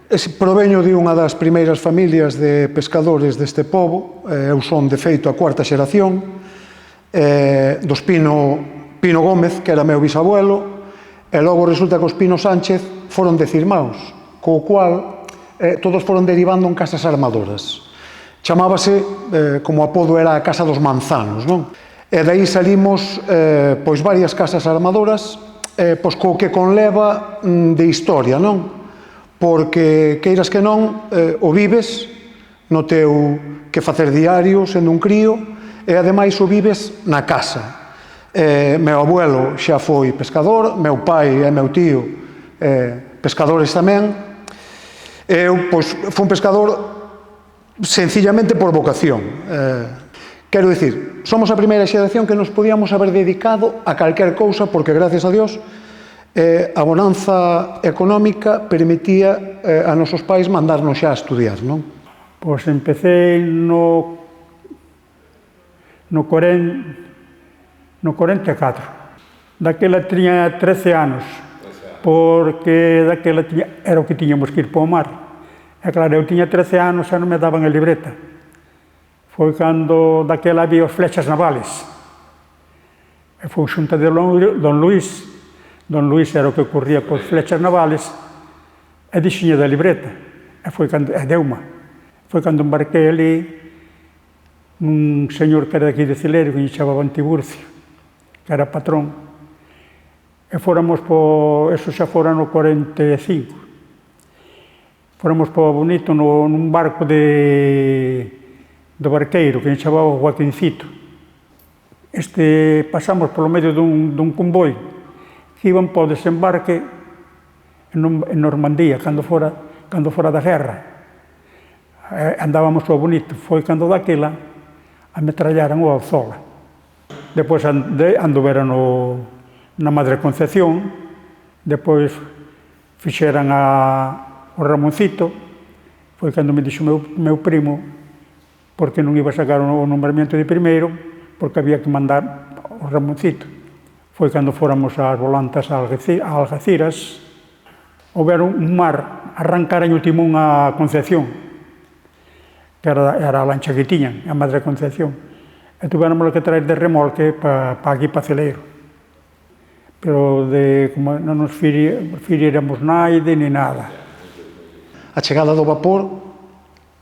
Proveño de unha das primeiras familias de pescadores deste pobo, eu son de feito a cuarta xeración, dos Pino Gómez, que era meu bisabuelo, e logo resulta que os Pino Sánchez foron 10 irmáns, co cual todos foron derivando en casas armadoras. Chamábase, como apodo era a Casa dos Manzanos, non? E daí salimos, pois, varias casas armadoras, pois, co que conleva de historia, non? Porque, queiras que non, o vives no teu que facer diario, sendo un crío, e ademais o vives na casa. Meu abuelo xa foi pescador, meu pai e meu tío pescadores tamén. Eu, pois, fui un pescador sencillamente por vocación. Quero dicir, somos a primeira xeración que nos podíamos haber dedicado a calquer cousa, porque, gracias a Dios, a bonanza económica permitía a nosos pais mandarnos xa a estudiar, non? Pois empecé no 44. Daquela tiña 13 anos, porque daquela era o que tiñamos que ir para o mar. E claro, eu tiña 13 anos e non me daban a libreta. Foi cando daquela había os flechas navales. E foi xunta de Don Luís. Don Luís era o que corría cos flechas navales e dixiña da libreta. E foi cando, deuma. Foi cando embarquei ali un señor que era daqui de Celeiro, que lle chamaban Tiburcio, que era patrón. E fóramos eso xa fora no 45. Fóramos para Bonito nun barco do barqueiro, que lle chamaba Joaquincito. Pasamos polo medio dun convoi que iban para o desembarque en Normandía, cando fora da guerra. Andábamos ao Bonito. Foi cando daquela ametrallaran o Alzola. Depois anduvera na Madre Concepción, depois fixeran o Ramoncito. Foi cando me dixo meu primo porque non iba a sacar o nombramiento de primeiro, porque había que mandar o Ramoncito. Foi cando fóramos ás volantas a Algeciras, houberon un mar, arrancaran o timón a Concepción, que era a lancha que tiñan, a Madre Concepción, e tuvéramos que traer de remolque para aquí, para Celeiro. Pero como non nos firiéramos naide ni nada. A chegada do vapor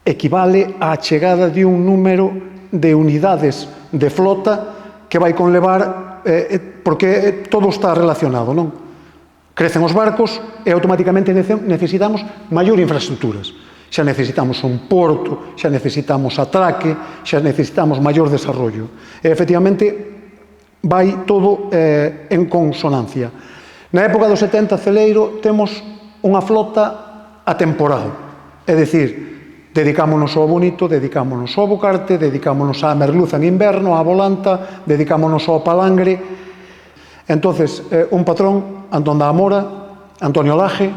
equivale á chegada de un número de unidades de flota que vai conlevar, porque todo está relacionado, non? Crecen os barcos e automáticamente necesitamos maior infraestructuras. Xa necesitamos un porto, xa necesitamos atraque, xa necesitamos maior desarrollo. E, efectivamente, vai todo en consonancia. Na época dos 70, Celeiro, temos unha flota atemporal. É dicir, dedicámonos ao Bonito, dedicámonos ao Bocarte, dedicámonos á Merluza en inverno, á Volanta, dedicámonos ao Palangre. Entonces, un patrón, Antón da Amora, Antonio Laje,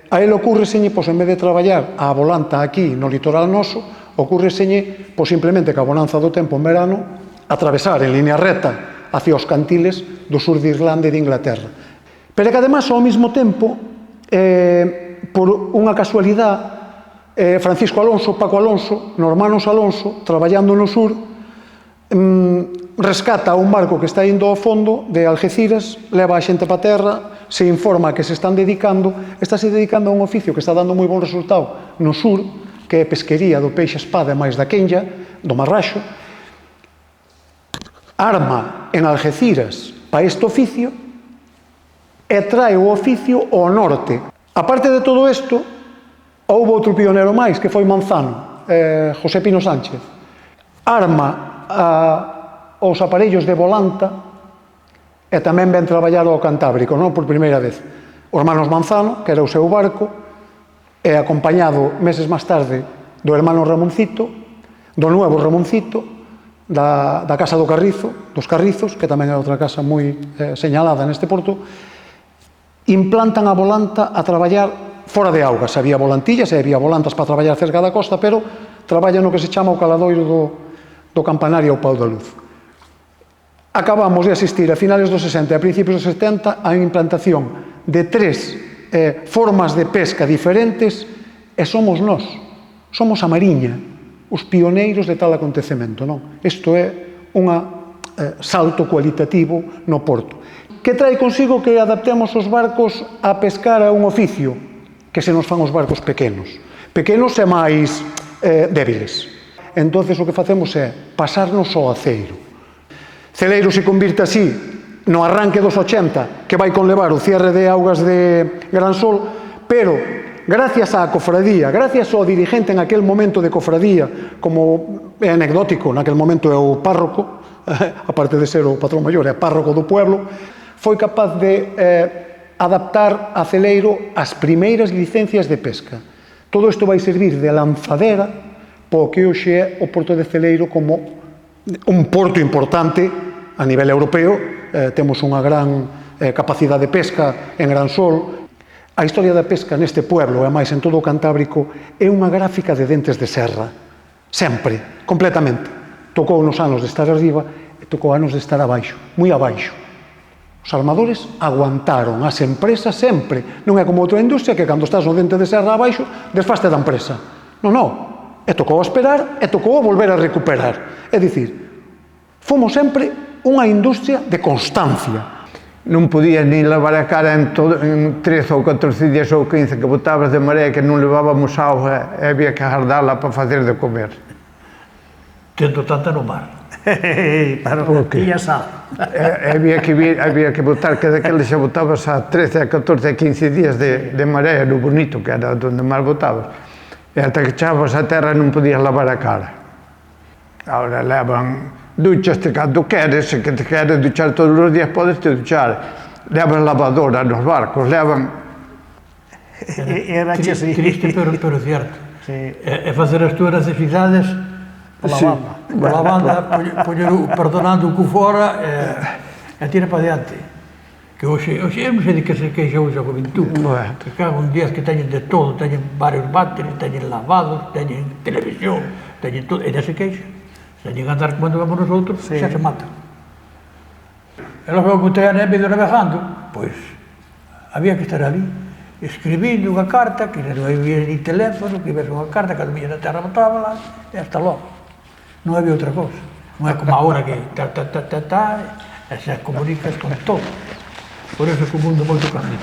a él ocurreseñe, pois, en vez de traballar á Volanta aquí no litoral noso, ocurreseñe, pois, simplemente que a bonanza do tempo en verano, atravesar en línea recta hacia os cantiles do sur de Irlanda e de Inglaterra. Pero que, además, ao mesmo tempo, por unha casualidade, Francisco Alonso, Paco Alonso, no hermanos Alonso, traballando no sur, rescata un barco que está indo ao fondo de Algeciras, leva a xente para terra, se informa que se están dedicando a un oficio que está dando moi bon resultado no sur, que é pesquería do peixe espada e máis da quenlla, do marraxo. Arma en Algeciras para este oficio e trae o oficio ao norte. Aparte de todo isto, houve outro pionero máis, que foi Manzano, José Pino Sánchez. Arma os aparellos de volanta e tamén ven traballar ao Cantábrico, non por primeira vez. Os hermanos Manzano, que era o seu barco, e acompañado meses máis tarde do hermano Ramoncito, do nuevo Ramoncito, da Casa do Carrizo, dos Carrizos, que tamén é outra casa moi señalada neste porto, implantan a volanta a traballar fora de auga. Se había volantillas e había volantas para traballar cerca da costa, pero traballa no que se chama o caladoiro do campanario ao pau da luz. Acabamos de asistir a finales dos 60 e a principios dos 70 a implantación de 3 formas de pesca diferentes e somos nós, somos a Mariña, os pioneiros de tal acontecemento, non? Isto é un salto cualitativo no porto. Que trae consigo que adaptemos os barcos a pescar a un oficio que se nos fan os barcos pequenos. Pequenos e máis débiles. Entonces o que facemos é pasarnos ao aceiro. Celeiro se convirte así no arranque dos 80, que vai conlevar o cierre de augas de Gran Sol, pero gracias á cofradía, gracias ao dirigente en aquel momento de cofradía, como é anecdótico, naquel momento é o párroco, aparte de ser o patrón maior, é párroco do pueblo, foi capaz de adaptar a Celeiro as primeiras licencias de pesca. Todo isto vai servir de lanzadera para o que hoxe é o porto de Celeiro como un porto importante a nivel europeo. Temos unha gran capacidade de pesca en Gran Sol. A historia da pesca neste pueblo, e máis en todo o Cantábrico, é unha gráfica de dentes de serra. Sempre, completamente. Tocou nos anos de estar arriba e tocou anos de estar abaixo, moi abaixo. Os armadores aguantaron as empresas sempre. Non é como outra industria que cando estás no dente de serra abaixo, desfaste da empresa. Non, non. E tocou a esperar e tocou a volver a recuperar. É dicir, fomos sempre unha industria de constancia. Non podías nin lavar a cara en 13 ou 14 días ou 15 que botabas de marea, que non levábamos auga e había que agardala para facer de comer. Tendo tanta no mar. Claro, E a sal. Había que botar, que daqueles xa botabas a 13, a 14, a 15 días de marea, no bonito que era onde máis botabas. E ata que chavas a terra non podías lavar a cara. Ahora levan duchas te cando queres, se que te queres duchar todos os días podes te duchar. Levan lavadora nos barcos, levan... Era triste, pero cierto. E facer as túas necesidades pola banda, perdonando o que fora e tira para diante. Que hoxe eu non sei de que se queixa hoxe a juventud. Que cago un días que teñen de todo, teñen varios váteres, teñen lavados, teñen televisión, teñen todo, e non se queixa. Se llegan a andar como andamos nosotros, xa se matan. E logo que te en medio navegando, pois, había que estar ali, escribindo unha carta, que non había ni teléfono, que ibas unha carta, cando viña na terra botábala, e hasta logo. Non había outra cosa. Non é como agora que e se comunicas con todo. Por eso que o mundo é moito cambio.